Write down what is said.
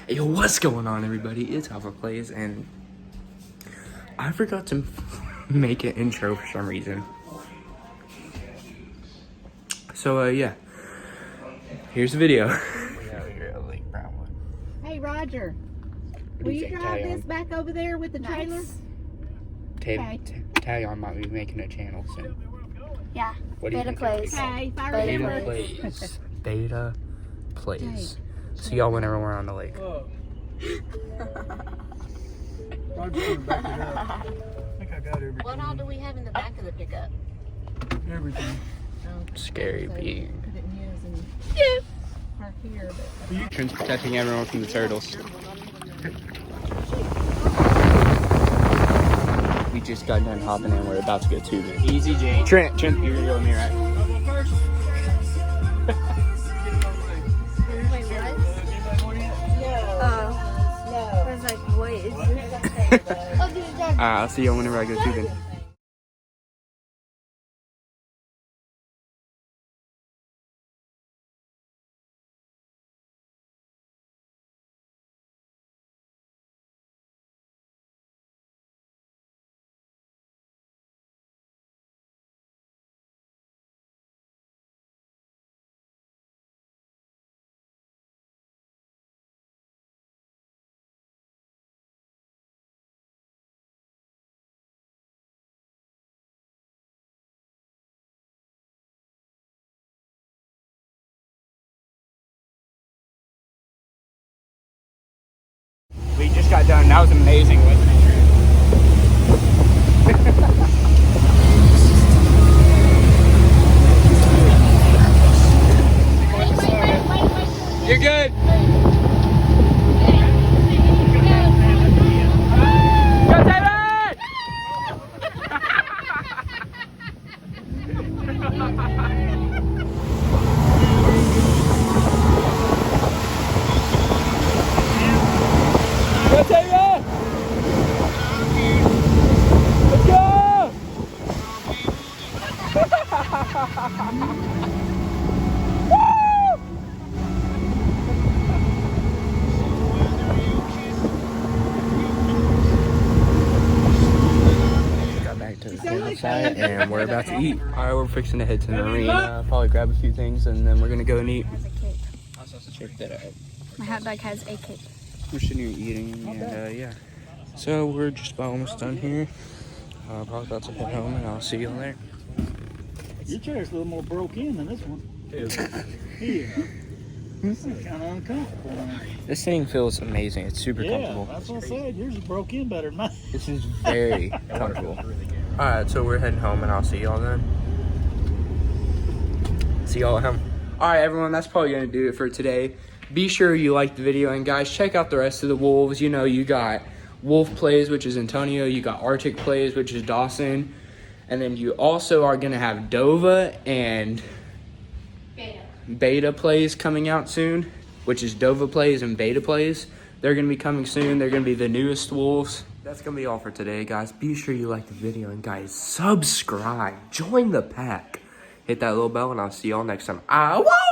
Hey, yo, what's going on, everybody? It's Alpha Plays, and I forgot to make an intro for some reason. So, yeah. Here's the video. We're at Lake Brownwood. Hey, Roger. Will you drive this back over there with the trailer? Tayon might be making a channel soon. Yeah. What do you think? Plays. Hey, fire Beta Beta Plays. Beta Plays. See y'all whenever we're on the lake. What all do we have in the back of the pickup? Everything. Scary being. Didn't use in park here, but Trent's protecting everyone from the turtles. We just got done hopping in. We're about to go tubing. Easy, Jane. Trent, you're gonna go with me, right? Wait, what? I was like, what is this? I'll see you whenever I go tubing. We just got done. That was amazing, wasn't it? You're good. Go, David! Go, David! Let's go! Got back to the campsite and we're about to eat. Alright, we're fixing to head to the marina, probably grab a few things, and then we're gonna go and eat. Check that out. My hot dog has a cake. We're sitting here eating, and yeah. So we're just about almost done here. Probably about to head home, and I'll see you all there. Your chair's a little more broke in than this one. Yeah. This is kind of uncomfortable. This thing feels amazing. It's super comfortable. That's what I said. Yours is broke in better than mine. This is very comfortable. Alright, so we're heading home, and I'll see y'all then. See y'all at home. Alright, everyone, that's probably going to do it for today. Be sure you like the video, and guys, check out the rest of the Wolves. You know, you got Wolf Plays, which is Antonio. You got Arctic Plays, which is Dawson. And then you also are going to have Dova and Beta Plays coming out soon, which is Dova Plays and Beta Plays. They're going to be coming soon. They're going to be the newest Wolves. That's going to be all for today, guys. Be sure you like the video, and guys, subscribe. Join the pack. Hit that little bell, and I'll see y'all next time. Whoa!